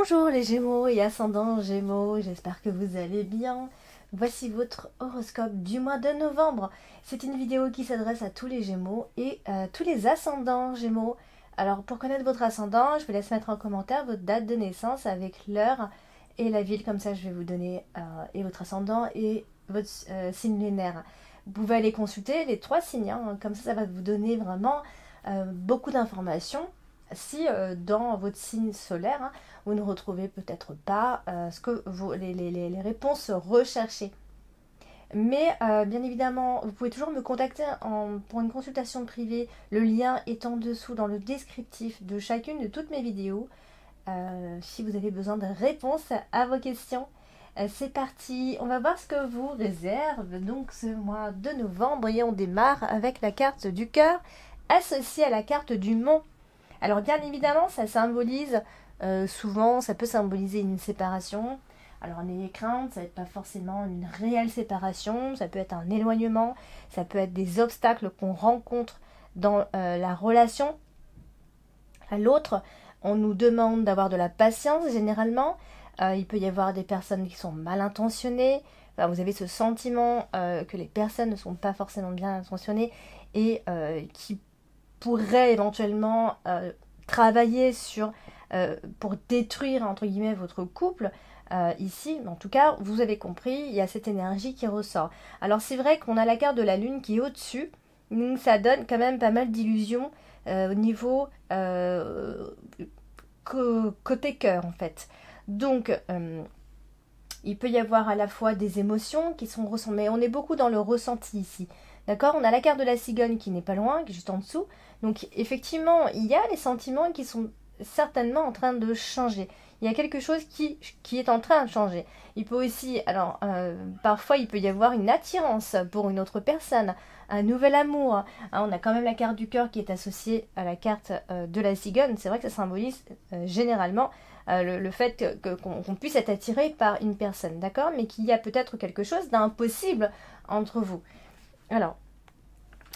Bonjour les Gémeaux et ascendants Gémeaux, j'espère que vous allez bien. Voici votre horoscope du mois de novembre. C'est une vidéo qui s'adresse à tous les Gémeaux et à tous les ascendants Gémeaux. Alors pour connaître votre ascendant, je vous laisse mettre en commentaire votre date de naissance avec l'heure et la ville, comme ça je vais vous donner et votre ascendant et votre signe lunaire. Vous pouvez aller consulter les 3 signes, hein, comme ça va vous donner vraiment beaucoup d'informations. Si dans votre signe solaire, hein, vous ne retrouvez peut-être pas les réponses recherchées. Mais bien évidemment, vous pouvez toujours me contacter pour une consultation privée. Le lien est en dessous dans le descriptif de chacune de toutes mes vidéos. Si vous avez besoin de réponses à vos questions, c'est parti. On va voir ce que vous réserve donc ce mois de novembre et on démarre avec la carte du cœur associée à la carte du mont. Alors bien évidemment, ça symbolise, souvent, ça peut symboliser une séparation. Alors n'ayez crainte, ça va être pas forcément une réelle séparation, ça peut être un éloignement, ça peut être des obstacles qu'on rencontre dans la relation à l'autre. On nous demande d'avoir de la patience généralement. Il peut y avoir des personnes qui sont mal intentionnées. Enfin, vous avez ce sentiment que les personnes ne sont pas forcément bien intentionnées et qui pourrait éventuellement travailler pour détruire entre guillemets votre couple ici. En tout cas, vous avez compris, il y a cette énergie qui ressort. Alors c'est vrai qu'on a la carte de la lune qui est au-dessus, donc ça donne quand même pas mal d'illusions au niveau côté cœur en fait. Donc il peut y avoir à la fois des émotions qui sont ressenties, mais on est beaucoup dans le ressenti ici. D'accord? On a la carte de la cigogne qui n'est pas loin, qui est juste en dessous. Donc effectivement, il y a les sentiments qui sont certainement en train de changer. Il y a quelque chose qui est en train de changer. Il peut aussi, alors parfois il peut y avoir une attirance pour une autre personne, un nouvel amour. Hein, on a quand même la carte du cœur qui est associée à la carte de la cigogne. C'est vrai que ça symbolise généralement le fait qu'on puisse être attiré par une personne, d'accord? Mais qu'il y a peut-être quelque chose d'impossible entre vous. Alors,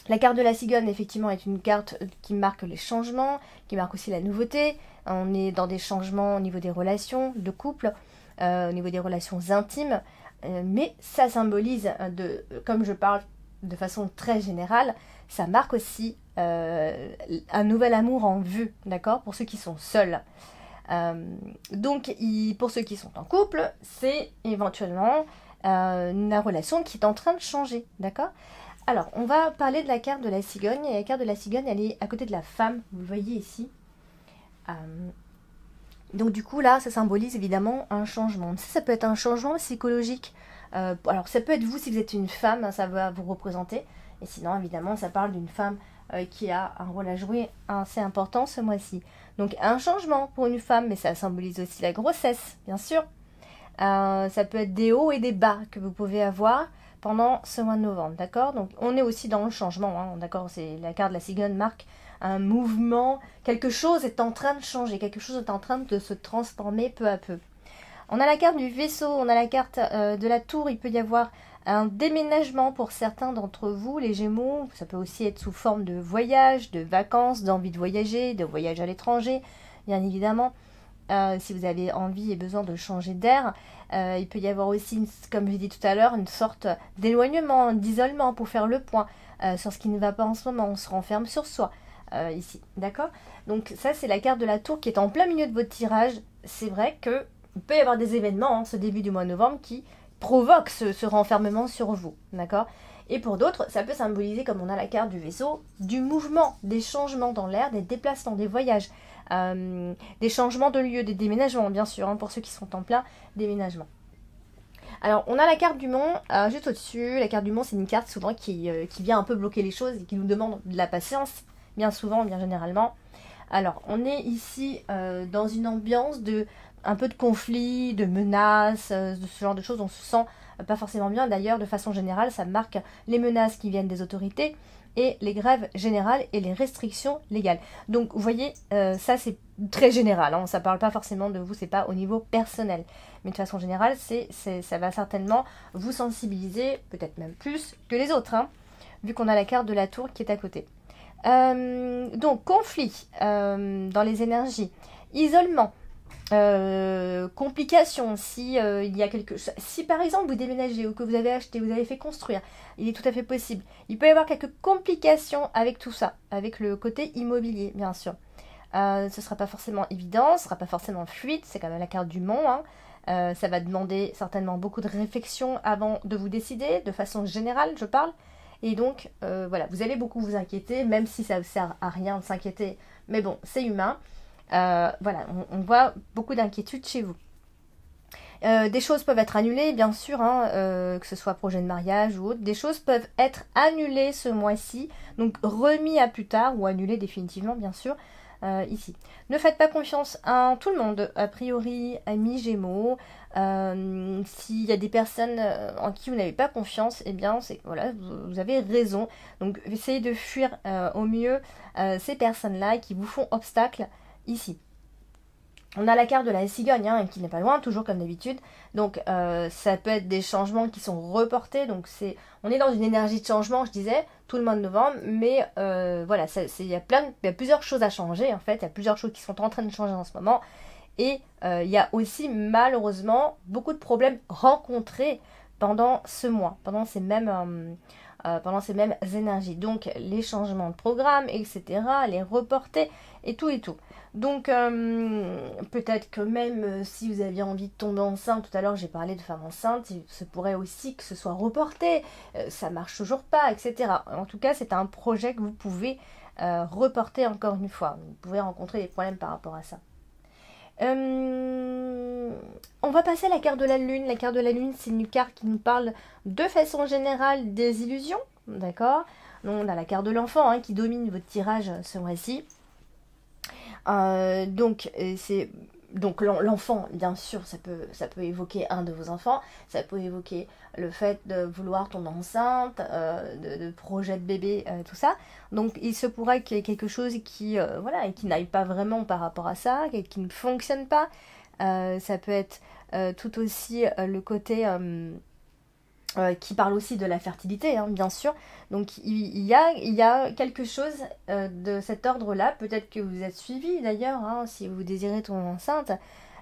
la carte de la cigogne, effectivement, est une carte qui marque les changements, qui marque aussi la nouveauté. On est dans des changements au niveau des relations de couple, au niveau des relations intimes. Mais ça symbolise, comme je parle de façon très générale, ça marque aussi un nouvel amour en vue, d'accord? Pour ceux qui sont seuls. Donc, pour ceux qui sont en couple, c'est éventuellement une relation qui est en train de changer, d'accord? Alors, on va parler de la carte de la cigogne. Et la carte de la cigogne, elle est à côté de la femme, vous le voyez ici. Donc du coup, là, ça symbolise évidemment un changement. Ça peut être un changement psychologique. Alors, ça peut être vous si vous êtes une femme, hein, ça va vous représenter. Et sinon, évidemment, ça parle d'une femme qui a un rôle à jouer assez important ce mois-ci. Donc, un changement pour une femme, mais ça symbolise aussi la grossesse, bien sûr. Ça peut être des hauts et des bas que vous pouvez avoir pendant ce mois de novembre, d'accord? Donc on est aussi dans le changement, hein, d'accord? C'est la carte de la cigogne marque un mouvement, quelque chose est en train de changer, quelque chose est en train de se transformer peu à peu. On a la carte du vaisseau, on a la carte de la tour, il peut y avoir un déménagement pour certains d'entre vous, les Gémeaux, ça peut aussi être sous forme de voyage, de vacances, d'envie de voyage à l'étranger, bien évidemment. Si vous avez envie et besoin de changer d'air, il peut y avoir aussi, comme j'ai dit tout à l'heure, une sorte d'éloignement, d'isolement pour faire le point sur ce qui ne va pas en ce moment. On se renferme sur soi ici, d'accord? Donc ça, c'est la carte de la tour qui est en plein milieu de votre tirage. C'est vrai qu'il peut y avoir des événements, hein, ce début du mois de novembre, qui provoquent ce renfermement sur vous, d'accord? Et pour d'autres, ça peut symboliser, comme on a la carte du vaisseau, du mouvement, des changements dans l'air, des déplacements, des voyages, des changements de lieu, des déménagements, bien sûr, hein, pour ceux qui sont en plein déménagement. Alors, on a la carte du mont, juste au-dessus. La carte du mont, c'est une carte souvent qui vient un peu bloquer les choses et qui nous demande de la patience, bien souvent, bien généralement. Alors, on est ici dans une ambiance un peu de conflit, de menaces, de ce genre de choses. On se sent pas forcément bien. D'ailleurs, de façon générale, ça marque les menaces qui viennent des autorités et les grèves générales et les restrictions légales. Donc, vous voyez, ça c'est très général. Hein, ça ne parle pas forcément de vous, c'est pas au niveau personnel. Mais de façon générale, ça va certainement vous sensibiliser, peut-être même plus que les autres, hein, vu qu'on a la carte de la tour qui est à côté. Donc, conflit dans les énergies, isolement, Complications, si il y a si par exemple vous déménagez ou que vous avez acheté, vous avez fait construire, il est tout à fait possible. Il peut y avoir quelques complications avec tout ça, avec le côté immobilier, bien sûr. Ce sera pas forcément évident, ce sera pas forcément fluide, c'est quand même la carte du Mont, hein. Ça va demander certainement beaucoup de réflexion avant de vous décider, de façon générale, je parle. Et donc, voilà, vous allez beaucoup vous inquiéter, même si ça ne sert à rien de s'inquiéter. Mais bon, c'est humain. Voilà, on voit beaucoup d'inquiétudes chez vous. Des choses peuvent être annulées, bien sûr, hein, que ce soit projet de mariage ou autre. Des choses peuvent être annulées ce mois-ci, donc remis à plus tard ou annulées définitivement, bien sûr. Ici. Ne faites pas confiance à tout le monde, a priori, amis Gémeaux. S'il y a des personnes en qui vous n'avez pas confiance, eh bien, voilà, vous avez raison. Donc, essayez de fuir au mieux ces personnes-là qui vous font obstacle ici. On a la carte de la cigogne, hein, qui n'est pas loin, toujours comme d'habitude. Donc, ça peut être des changements qui sont reportés. Donc, on est dans une énergie de changement, je disais, tout le mois de novembre. Mais voilà, il y a plusieurs choses à changer, en fait. Il y a plusieurs choses qui sont en train de changer en ce moment. Et il y a aussi, malheureusement, beaucoup de problèmes rencontrés pendant ce mois, pendant ces mêmes énergies. Donc, les changements de programme, etc., les reporter et tout et tout. Donc, peut-être que même si vous aviez envie de tomber enceinte, tout à l'heure j'ai parlé de femmes enceintes, il se pourrait aussi que ce soit reporté, ça marche toujours pas, etc. En tout cas, c'est un projet que vous pouvez reporter encore une fois. Vous pouvez rencontrer des problèmes par rapport à ça. On va passer à la carte de la lune. La carte de la lune, c'est une carte qui nous parle de façon générale des illusions, d'accord. On a la carte de l'enfant, hein, qui domine votre tirage ce mois-ci. Donc l'enfant, bien sûr, ça peut évoquer un de vos enfants, ça peut évoquer le fait de vouloir tomber enceinte, de projet de bébé, tout ça. Donc il se pourrait qu'il y ait quelque chose qui n'aille pas vraiment par rapport à ça, qui ne fonctionne pas. Ça peut être tout aussi le côté qui parle aussi de la fertilité, hein, bien sûr. Donc il y a quelque chose de cet ordre-là. Peut-être que vous êtes suivi d'ailleurs, hein, si vous désirez tomber enceinte.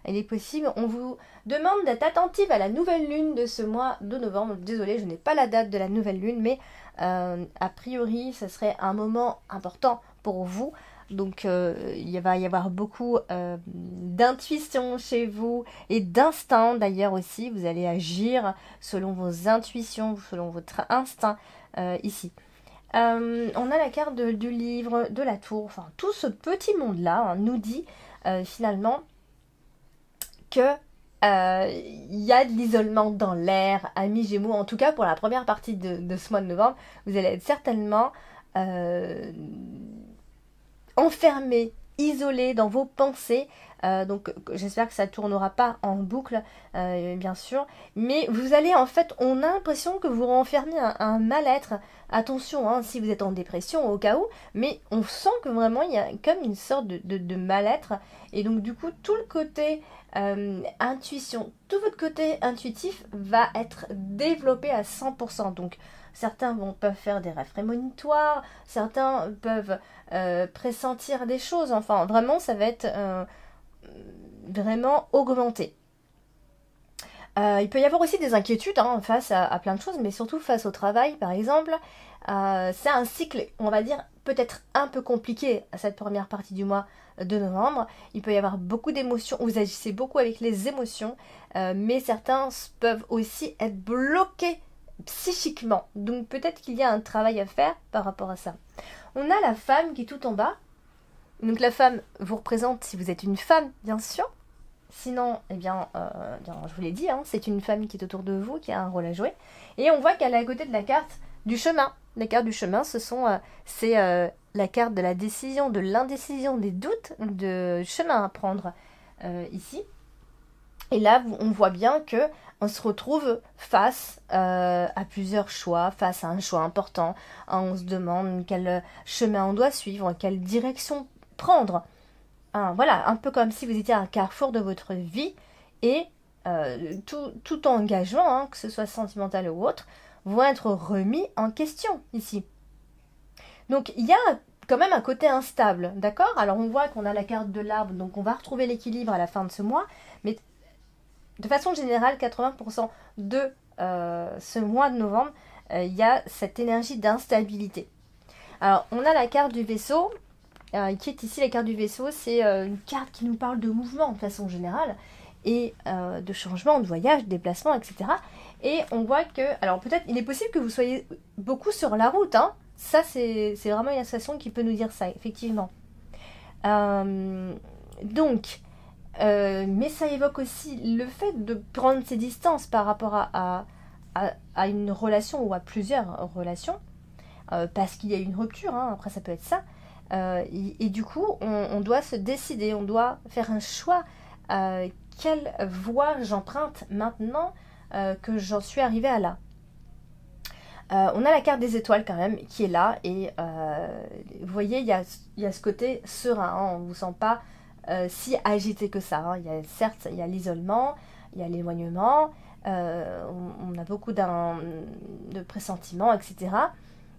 Il est possible. On vous demande d'être attentive à la nouvelle lune de ce mois de novembre. Désolée, je n'ai pas la date de la nouvelle lune, mais a priori, ce serait un moment important pour vous. Donc il va y avoir beaucoup d'intuition chez vous et d'instinct d'ailleurs aussi. Vous allez agir selon vos intuitions, selon votre instinct ici. On a la carte du livre, de la tour, enfin tout ce petit monde-là, hein, nous dit finalement que il y a de l'isolement dans l'air, amis Gémeaux, en tout cas pour la première partie de ce mois de novembre, vous allez être certainement enfermé, isolé dans vos pensées. Donc j'espère que ça ne tournera pas en boucle, bien sûr. Mais vous allez en fait, on a l'impression que vous renfermez un mal-être. Attention, hein, si vous êtes en dépression au cas où, mais on sent que vraiment il y a comme une sorte de mal-être. Et donc du coup, tout le côté intuition, tout votre côté intuitif va être développé à 100%. Donc certains peuvent faire des rêves prémonitoires, certains peuvent pressentir des choses. Enfin, vraiment, ça va être vraiment augmenté. Il peut y avoir aussi des inquiétudes, hein, face à plein de choses, mais surtout face au travail, par exemple. C'est un cycle, on va dire, peut-être un peu compliqué à cette première partie du mois de novembre. Il peut y avoir beaucoup d'émotions, vous agissez beaucoup avec les émotions, mais certains peuvent aussi être bloqués psychiquement. Donc peut-être qu'il y a un travail à faire par rapport à ça. On a la femme qui est tout en bas. Donc la femme vous représente si vous êtes une femme, bien sûr. Sinon, bien, je vous l'ai dit, hein, c'est une femme qui est autour de vous, qui a un rôle à jouer. Et on voit qu'elle est à côté de la carte du chemin. La carte du chemin, c'est la carte de la décision, de l'indécision, des doutes, de chemin à prendre ici. Et là, on voit bien que on se retrouve face à plusieurs choix, face à un choix important. On se demande quel chemin on doit suivre, quelle direction prendre. Voilà, un peu comme si vous étiez à un carrefour de votre vie et tout engagement, hein, que ce soit sentimental ou autre, vont être remis en question ici. Donc il y a quand même un côté instable, d'accord? Alors on voit qu'on a la carte de l'arbre, donc on va retrouver l'équilibre à la fin de ce mois, mais de façon générale, 80% de ce mois de novembre, il y a cette énergie d'instabilité. Alors on a la carte du vaisseau, qui est ici la carte du vaisseau, c'est une carte qui nous parle de mouvement de façon générale, et de changement, de voyage, de déplacement, etc. Et on voit que, alors peut-être, il est possible que vous soyez beaucoup sur la route, hein. Ça, c'est vraiment une association qui peut nous dire ça, effectivement. Donc, mais ça évoque aussi le fait de prendre ses distances par rapport à une relation ou à plusieurs relations, parce qu'il y a une rupture, hein, après ça peut être ça. Et du coup, on doit se décider, on doit faire un choix. Quelle voie j'emprunte maintenant que j'en suis arrivée à là. On a la carte des étoiles quand même qui est là et vous voyez il y a ce côté serein, hein, on ne vous sent pas si agité que ça, hein. Certes il y a l'isolement, il y a l'éloignement, on a beaucoup de pressentiments, etc.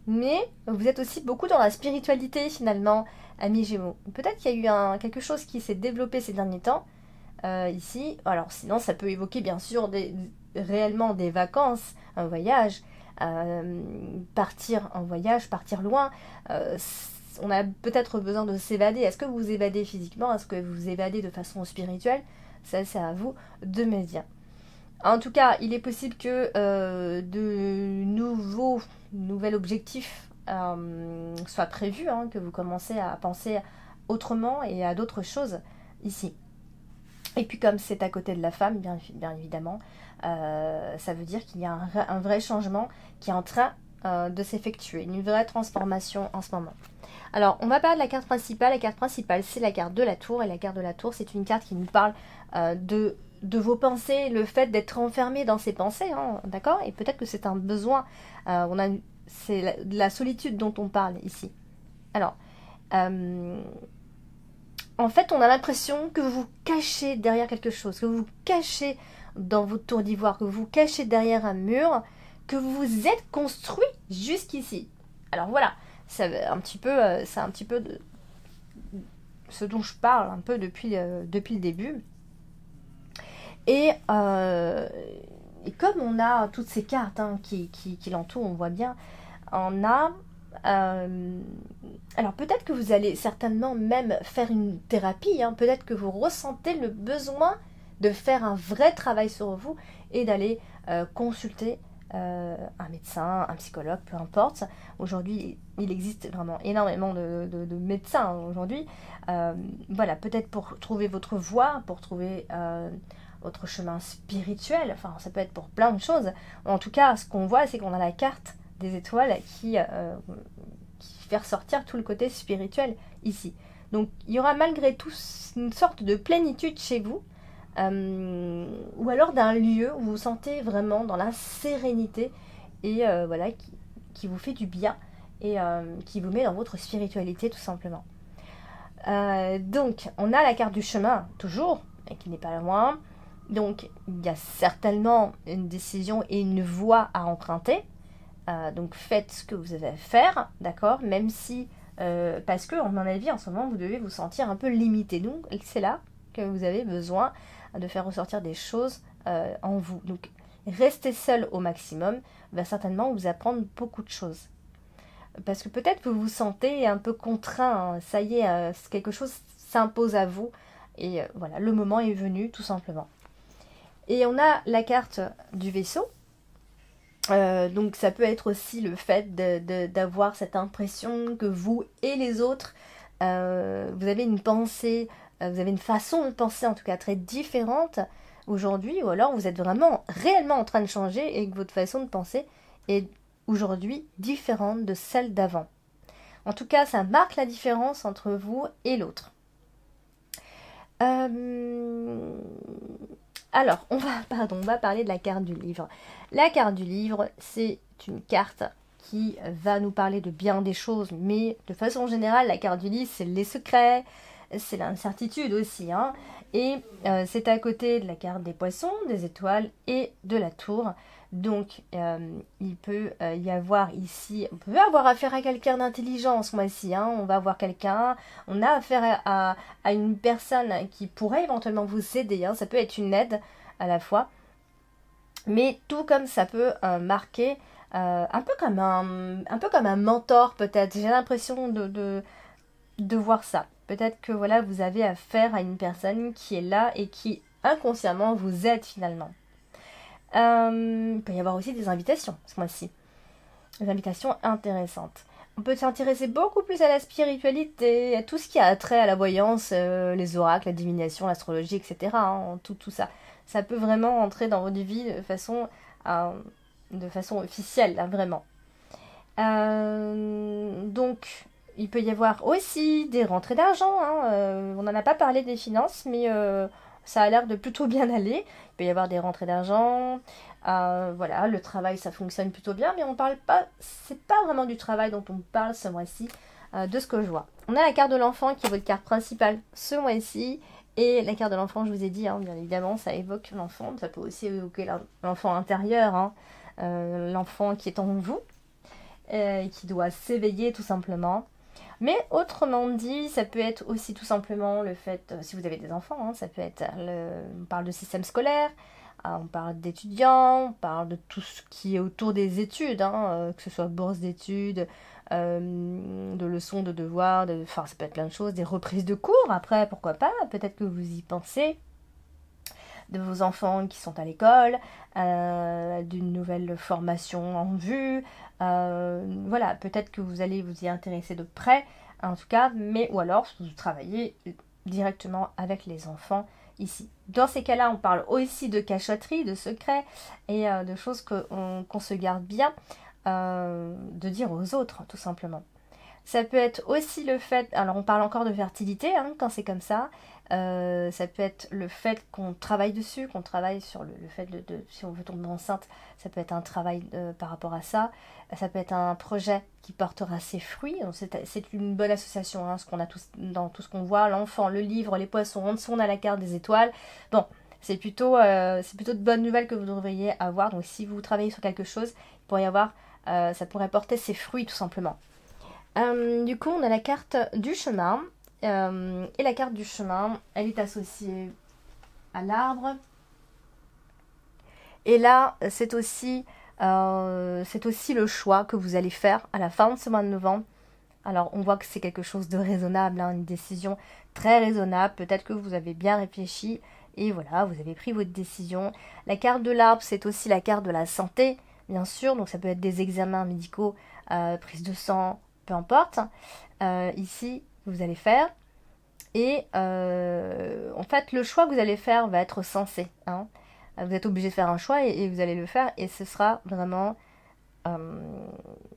Mais vous êtes aussi beaucoup dans la spiritualité finalement, amis Gémeaux. Peut-être qu'il y a eu quelque chose qui s'est développé ces derniers temps ici. Alors sinon ça peut évoquer bien sûr réellement des vacances, un voyage, partir en voyage, partir loin. On a peut-être besoin de s'évader. Est-ce que vous vous évadez physiquement? Est-ce que vous vous évadez de façon spirituelle? Ça, c'est à vous de me dire. En tout cas, il est possible que de nouveaux objectifs soient prévus, hein, que vous commencez à penser autrement et à d'autres choses ici. Et puis comme c'est à côté de la femme, bien évidemment, ça veut dire qu'il y a un vrai changement qui est en train de s'effectuer, une vraie transformation en ce moment. Alors, on va parler de la carte principale. La carte principale, c'est la carte de la tour. Et la carte de la tour, c'est une carte qui nous parle de vos pensées, le fait d'être enfermé dans ses pensées, hein, d'accord? Et peut-être que c'est un besoin. C'est la solitude dont on parle ici. Alors, en fait, on a l'impression que vous vous cachez derrière quelque chose, que vous vous cachez dans votre tour d'ivoire, que vous vous cachez derrière un mur, que vous vous êtes construit jusqu'ici. Alors voilà, c'est un petit peu de ce dont je parle un peu depuis le début. Et comme on a toutes ces cartes, hein, qui l'entourent, on voit bien, on a... alors peut-être que vous allez certainement même faire une thérapie, hein, peut-être que vous ressentez le besoin de faire un vrai travail sur vous et d'aller consulter un médecin, un psychologue, peu importe. Aujourd'hui, il existe vraiment énormément de médecins aujourd'hui. Voilà, peut-être pour trouver votre voie, pour trouver votre chemin spirituel, enfin ça peut être pour plein de choses. En tout cas, ce qu'on voit, c'est qu'on a la carte des étoiles qui fait ressortir tout le côté spirituel ici. Donc il y aura malgré tout une sorte de plénitude chez vous, ou alors d'un lieu où vous vous sentez vraiment dans la sérénité et voilà, qui vous fait du bien et qui vous met dans votre spiritualité tout simplement. Donc on a la carte du chemin toujours, et qui n'est pas loin. Donc il y a certainement une décision et une voie à emprunter. Donc faites ce que vous avez à faire, d'accord, même si, parce que, à mon avis, en ce moment, vous devez vous sentir un peu limité. Donc c'est là que vous avez besoin de faire ressortir des choses en vous. Donc rester seul au maximum va certainement vous apprendre beaucoup de choses. Parce que peut-être vous vous sentez un peu contraint, hein. Ça y est, quelque chose s'impose à vous. Et voilà, le moment est venu, tout simplement. Et on a la carte du vaisseau. Donc ça peut être aussi le fait d'avoir cette impression que vous et les autres, vous avez une pensée, vous avez une façon de penser en tout cas très différente aujourd'hui, ou alors vous êtes vraiment réellement en train de changer et que votre façon de penser est aujourd'hui différente de celle d'avant. En tout cas, ça marque la différence entre vous et l'autre. Alors, on va parler de la carte du livre. La carte du livre, c'est une carte qui va nous parler de bien des choses, mais de façon générale, la carte du livre, c'est les secrets, c'est l'incertitude aussi, hein. Et c'est à côté de la carte des poissons, des étoiles et de la tour. Donc, il peut y avoir ici, on peut avoir affaire à quelqu'un d'intelligent ce mois-ci, hein. On va avoir quelqu'un, on a affaire à une personne qui pourrait éventuellement vous aider, hein. Ça peut être une aide à la fois. Mais tout comme ça peut marquer un peu comme un mentor peut-être. J'ai l'impression de voir ça. Peut-être que voilà, vous avez affaire à une personne qui est là et qui inconsciemment vous aide finalement. Il peut y avoir aussi des invitations ce mois-ci. Des invitations intéressantes. On peut s'intéresser beaucoup plus à la spiritualité, à tout ce qui a trait à la voyance, les oracles, la divination, l'astrologie, etc. Hein, tout ça. Ça peut vraiment entrer dans votre vie de façon officielle, là, vraiment. Donc, il peut y avoir aussi des rentrées d'argent, hein. On n'en a pas parlé des finances, mais ça a l'air de plutôt bien aller. Il peut y avoir des rentrées d'argent. Voilà, le travail, ça fonctionne plutôt bien, mais on parle pas, c'est pas vraiment du travail dont on parle ce mois-ci, de ce que je vois. On a la carte de l'enfant qui est votre carte principale ce mois-ci. Et la carte de l'enfant, je vous ai dit, hein, bien évidemment, ça évoque l'enfant. Ça peut aussi évoquer l'enfant intérieur, hein, l'enfant qui est en vous, qui doit s'éveiller tout simplement. Mais autrement dit, ça peut être aussi tout simplement le fait, si vous avez des enfants, hein, ça peut être, on parle de système scolaire, on parle d'étudiants, on parle de tout ce qui est autour des études, hein, que ce soit bourse d'études, de leçons, de devoirs, enfin ça peut être plein de choses, des reprises de cours, après pourquoi pas, peut-être que vous y pensez, de vos enfants qui sont à l'école, d'une nouvelle formation en vue, voilà, peut-être que vous allez vous y intéresser de près, en tout cas, mais ou alors vous travaillez directement avec les enfants ici. Dans ces cas-là, on parle aussi de cachotterie, de secrets et de choses qu'on se garde bien de dire aux autres, tout simplement. Ça peut être aussi le fait, alors on parle encore de fertilité hein, quand c'est comme ça, ça peut être le fait qu'on travaille dessus, qu'on travaille sur le fait si on veut tomber enceinte, ça peut être un travail par rapport à ça, ça peut être un projet qui portera ses fruits, c'est une bonne association, hein, ce qu'on a dans tout ce qu'on voit, l'enfant, le livre, les poissons, en dessous on a la carte des étoiles, bon, c'est plutôt de bonnes nouvelles que vous devriez avoir, donc si vous travaillez sur quelque chose, il pourrait y avoir, ça pourrait porter ses fruits tout simplement. Du coup, on a la carte du chemin. Et la carte du chemin, elle est associée à l'arbre. Et là, c'est aussi le choix que vous allez faire à la fin de ce mois de novembre. Alors, on voit que c'est quelque chose de raisonnable, hein, une décision très raisonnable. Peut-être que vous avez bien réfléchi et voilà, vous avez pris votre décision. La carte de l'arbre, c'est aussi la carte de la santé, bien sûr. Donc, ça peut être des examens médicaux, prise de sang, peu importe. Ici, vous allez faire. Et en fait, le choix que vous allez faire va être sensé. Hein. Vous êtes obligé de faire un choix et vous allez le faire et ce sera vraiment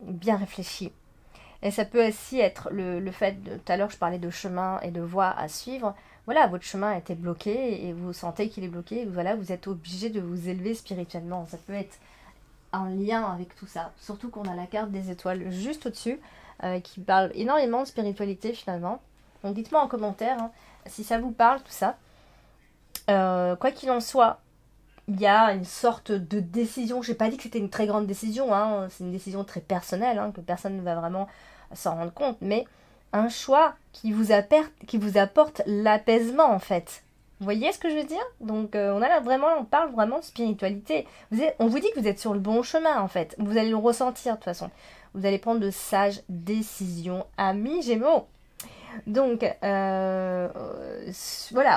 bien réfléchi. Et ça peut aussi être le fait, tout à l'heure je parlais de chemin et de voie à suivre. Voilà, votre chemin a été bloqué et vous sentez qu'il est bloqué. Et voilà, vous êtes obligé de vous élever spirituellement. Ça peut être un lien avec tout ça. Surtout qu'on a la carte des étoiles juste au-dessus qui parle énormément de spiritualité finalement. Donc dites-moi en commentaire hein, si ça vous parle tout ça. Quoi qu'il en soit, il y a une sorte de décision. Je n'ai pas dit que c'était une très grande décision, hein, c'est une décision très personnelle, hein, que personne ne va vraiment s'en rendre compte, mais un choix qui vous apporte l'apaisement en fait. Vous voyez ce que je veux dire? Donc on parle vraiment de spiritualité. On vous dit que vous êtes sur le bon chemin en fait. Vous allez le ressentir de toute façon. Vous allez prendre de sages décisions, amis Gémeaux. Donc, voilà,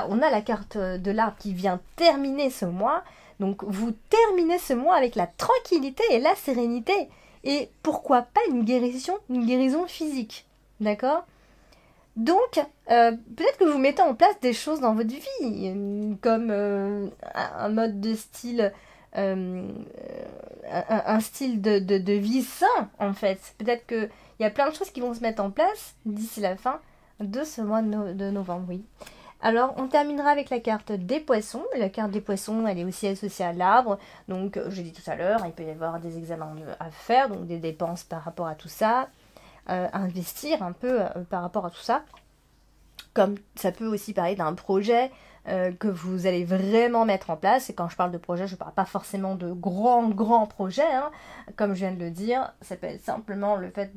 on a la carte de l'arbre qui vient terminer ce mois. Donc, vous terminez ce mois avec la tranquillité et la sérénité. Et pourquoi pas une guérison physique. D'accord? Donc, peut-être que vous mettez en place des choses dans votre vie, comme un mode de style, un style de vie sain, en fait. Peut-être qu'il y a plein de choses qui vont se mettre en place d'ici la fin de ce mois de novembre, oui. Alors, on terminera avec la carte des poissons. La carte des poissons, elle est aussi associée à l'arbre. Donc, j'ai dit tout à l'heure, il peut y avoir des examens à faire, donc des dépenses par rapport à tout ça. Investir un peu par rapport à tout ça. Comme ça peut aussi parler d'un projet que vous allez vraiment mettre en place. Et quand je parle de projet, je ne parle pas forcément de grands projets, hein. Comme je viens de le dire, ça peut être simplement le fait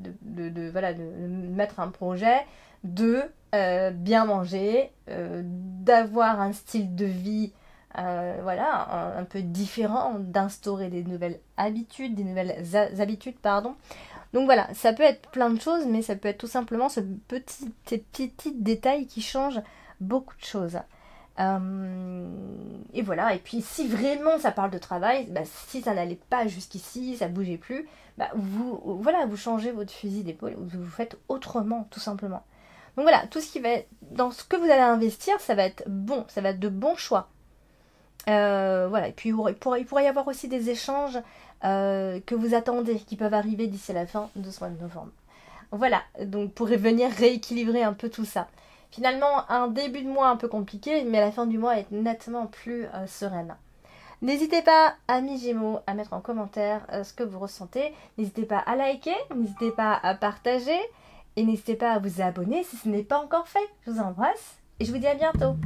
voilà, de mettre un projet, de bien manger, d'avoir un style de vie voilà, un peu différent, d'instaurer des nouvelles habitudes, des nouvelles habitudes, pardon. Donc voilà, ça peut être plein de choses, mais ça peut être tout simplement ces petits détails qui changent beaucoup de choses. Et voilà, et puis si vraiment ça parle de travail, bah, si ça n'allait pas jusqu'ici, ça bougeait plus, bah, vous changez votre fusil d'épaule, vous faites autrement, tout simplement. Donc voilà, tout ce qui va être dans ce que vous allez investir, ça va être bon, ça va être de bons choix. Voilà, et puis il pourrait y avoir aussi des échanges que vous attendez, qui peuvent arriver d'ici la fin de ce mois de novembre. Voilà, donc pour venir rééquilibrer un peu tout ça. Finalement, un début de mois un peu compliqué, mais la fin du mois est nettement plus sereine. N'hésitez pas, amis Gémeaux, à mettre en commentaire ce que vous ressentez. N'hésitez pas à liker, n'hésitez pas à partager, et n'hésitez pas à vous abonner si ce n'est pas encore fait. Je vous embrasse, et je vous dis à bientôt.